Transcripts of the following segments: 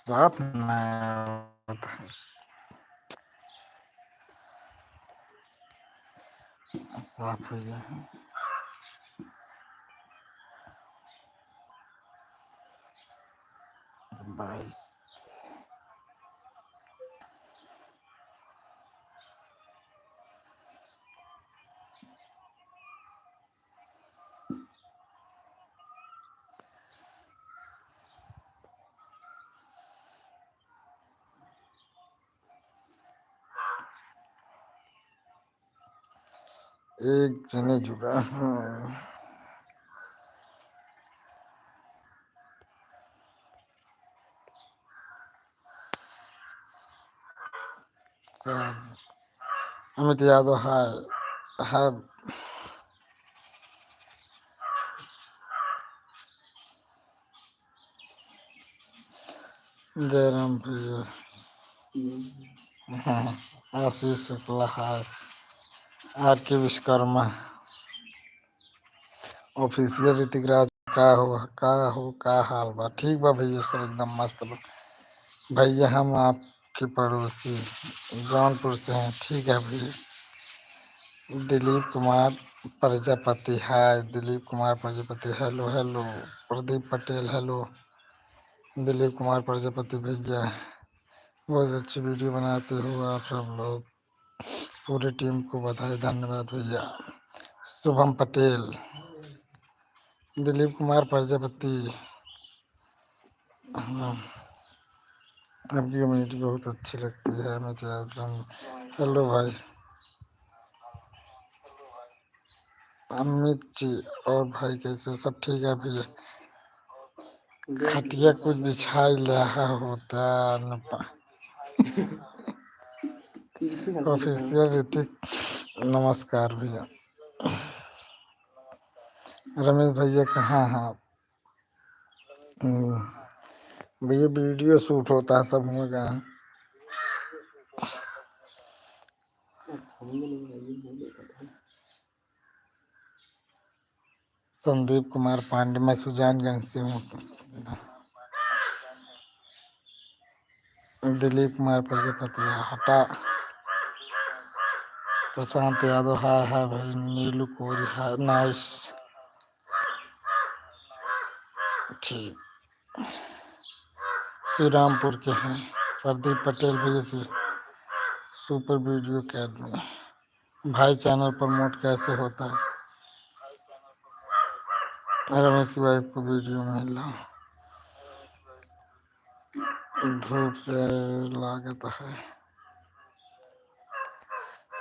साफ नहीं होता है। साफ हो गया है। 22। एक जने जुड़ा है। अमित यादव हाय। जयराम भैया। हाँ, आशीष शुक्ला हाय। आर के विश्वकर्मा ऑफिसियल ऋतिक राज का हाल बा। ठीक बा भैया, सब एकदम मस्त बा। भैया हम आपके पड़ोसी जौनपुर से हैं। ठीक है भैया। Dilip Kumar Prajapati hi. Dilip Kumar Prajapati hello hello. Pradeep Patel hello. Dilip Kumar Prajapati भैया बहुत अच्छी वीडियो बनाते हो आप सब लोग। पूरी टीम को बधाई धन्यवाद भैया। शुभम पटेल। दिलीप कुमार प्रजापति। हाँ, आपकी कम्युनिटी बहुत अच्छी लगती है हमें। हेलो भाई अमित जी। और भाई कैसे हो? सब ठीक है भैया। खटिया कुछ बिछाई रहा होता न ऑफिसियल ऋतिक नमस्कार भैया। रमेश भैया कहाँ हैं? भैया वीडियो शूट होता है सब हुए गए। संदीप कुमार पांडे। मैं सुजानगंज से हूँ। दिलीप कुमार प्रजापति हटा। प्रशांत यादव हाय भाई। नीलू कोरी हाय। नाइस। ठीक। श्री रामपुर के हैं। प्रदीप पटेल भैया से सुपर वीडियो अकेडमी। भाई चैनल प्रमोट कैसे होता है? रमेश की वाइफ को वीडियो मिला। धूप से लागत है।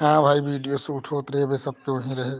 हाँ भाई वीडियो शूट होते रहे सबके वहीं रहे।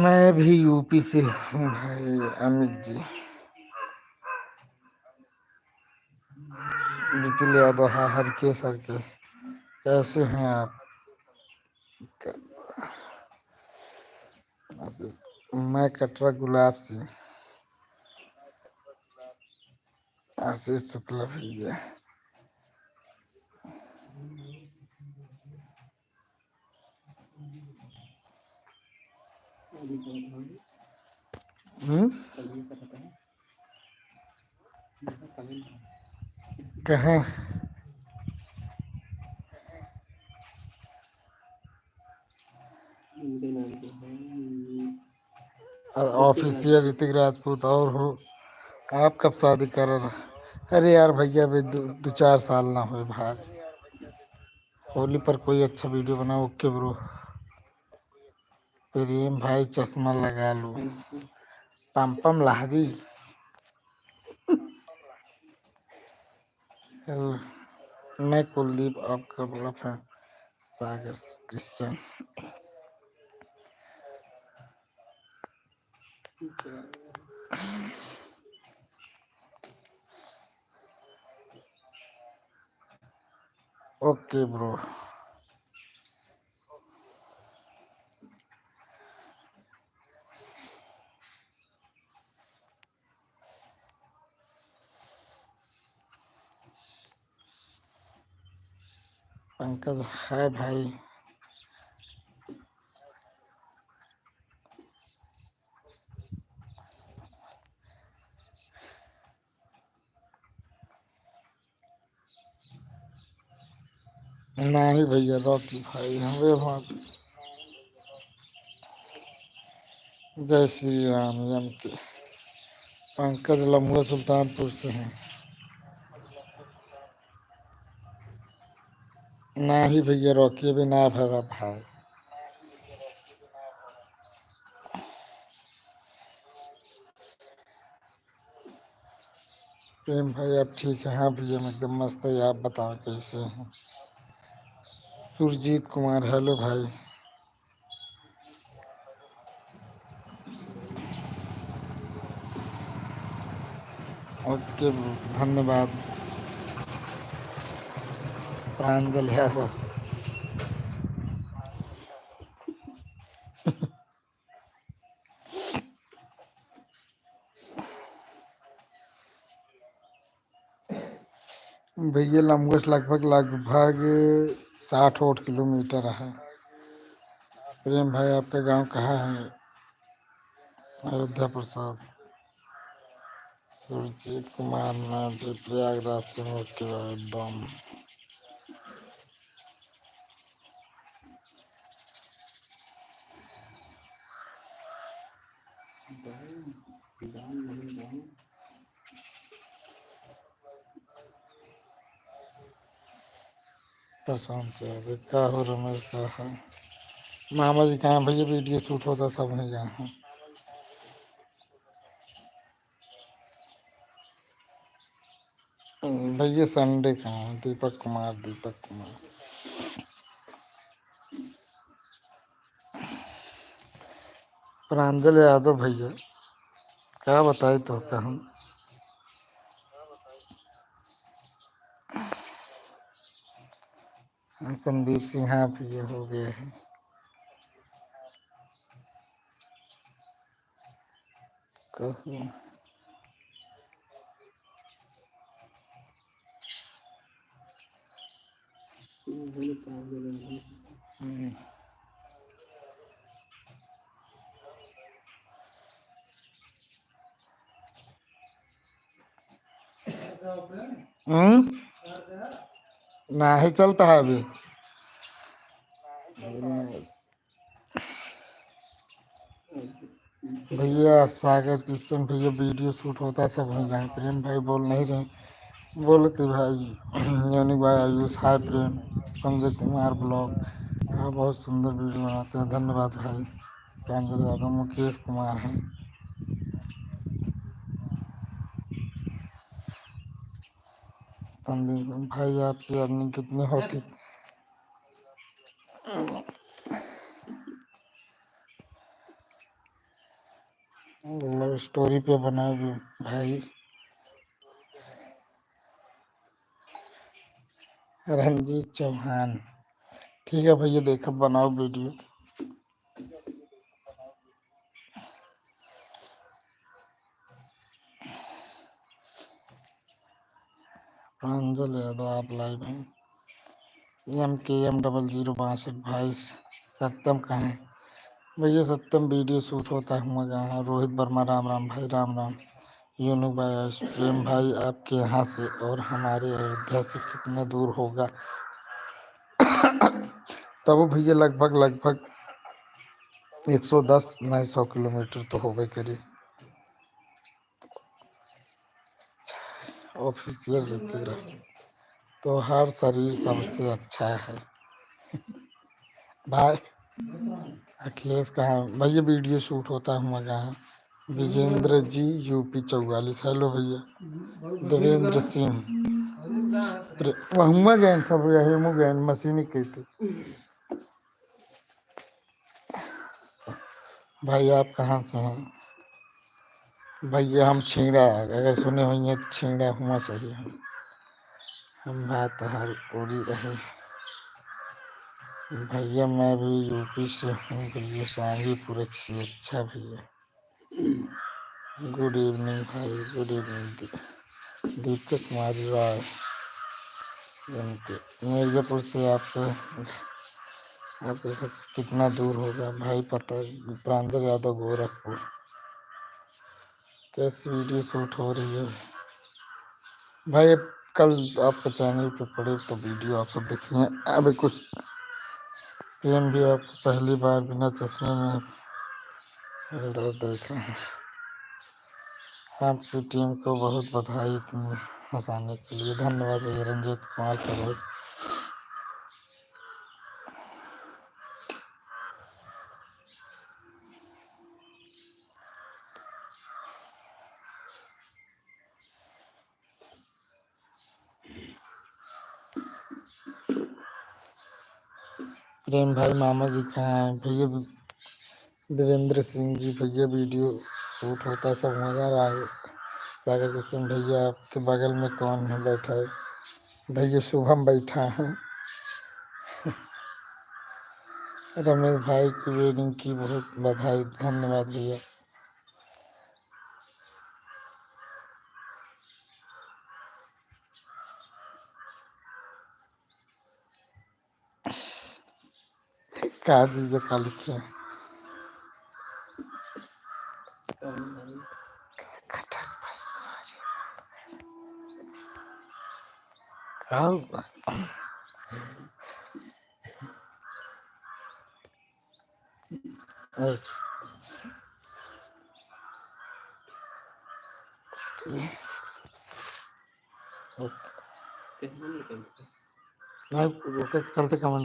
मैं भी यूपी से हूँ भाई अमित जी। विपुल यादव हरकेश हरकेश कैसे हैं आप? मैं कटरा गुलाब से। आशीष शुक्ला भैया। कहाँ? ऑफिसियल ऋतिक राजपूत और हो। आप कब शादी कर रहे? अरे यार भैया अभी दो चार साल ना हुए भाई। होली पर कोई अच्छा वीडियो बनाओ। Okay bro. प्रेम भाई चश्मा लगा लो। पम लहरी। मैं कुलदीप आपका बड़ा fan. Sagar Christian. Okay bro. Pankaj है भाई। नहीं भैया रॉकी भाई हमें वहाँ। जय श्री राम एम के पंकज लम्बा सुल्तानपुर से हैं। नहीं भैया रॉकी अभी ना भगा भाई। प्रेम भाई आप ठीक है? हाँ भैया मैं एकदम मस्त है। आप बताओ कैसे हैं? सुरजीत कुमार हेलो भाई। ओके धन्यवाद। प्रांजल यादव। भैया लंबगस लगभग लगभग 60 किलोमीटर है। प्रेम भाई आपका गांव कहाँ है? अयोध्या प्रसाद। सुरजीत कुमार मैं भी प्रयागराज से हूँ एकदम। प्रशांत यादव का हो? रमेश का है? मामा जी कहाँ भैया? वीडियो शूट होता सब वहीं गए हैं। भैया संडे कहाँ है? दीपक कुमार दीपक कुमार। प्रांजल यादव भैया क्या बताए तो क्या हम। संदीप सिंह हाँ भैया हो गया है। कहो। ना ही चलता है अभी। भैया सागर किशन भैया वीडियो शूट होता सब वहीं गए। प्रेम भाई बोल नहीं रहे। बोलते भाई योनिक भाई आयुष हाय प्रेम। संजय कुमार ब्लॉग हाँ बहुत सुंदर वीडियो बनाते हैं धन्यवाद भाई। प्रांजल यादव मुकेश कुमार हैं। संदीप भाई आपकी अर्निंग कितनी होती? लव स्टोरी पे बनाओगे भाई? रंजीत चौहान ठीक है भैया देखो बनाओ वीडियो। प्रांजल यादव आप लाइव हैं? MKM0062 भाई। सत्यम कहाँ है? भैया सत्यम वीडियो शूट होता है हुआ गया। रोहित वर्मा राम राम भाई राम राम। यूनू भाई प्रेम भाई आपके यहाँ से और हमारे अयोध्या से कितना दूर होगा? तब भैया लगभग लगभग 110 नहीं 100 किलोमीटर तो होबे करी। ऑफिशियल ऋतिक रोशन तो हर शरीर सबसे अच्छा है भाई। अखिलेश कहाँ है? भैया वीडियो शूट होता है हुआ कहाँ? विजेंद्र जी UP 44 हेलो भैया। देवेंद्र सिंह वहुआ गए सब यही मुँह गए मशीनी कहते। भाई आप कहाँ से हैं? भैया हम छीड़ा अगर सुने हुई तो छीड़ा हुआ सही हम बात हर पूरी रही। भैया मैं भी UP से हूँ भैया शाहीपुर से अच्छा भैया। गुड इवनिंग भाई गुड इवनिंग। दीपक कुमारी रॉय मिर्जापुर से आपका आपके घर से कितना दूर होगा भाई पता? प्रांजल यादव गोरखपुर। कैसी वीडियो शूट हो रही है भाई? कल आपके चैनल पे पड़े तो वीडियो आप सब देखिए। अभी कुछ प्रेम भी आपको पहली बार बिना चश्मे में वीडियो देख रहे हैं। आपकी टीम को बहुत बधाई इतनी हंसाने के लिए। धन्यवाद भैया रंजीत कुमार सरोज। प्रेम भाई मामा जी कहाँ हैं भैया? देवेंद्र सिंह जी भैया वीडियो शूट होता है सब मजा आ रहा है। सागर किशन भैया आपके बगल में कौन है बैठा है? भैया शुभम बैठा है। रमेश भाई की वेडिंग की बहुत बधाई। धन्यवाद भैया। कहा जी का लिखे खटर बस कहा नहीं चलते कमेंट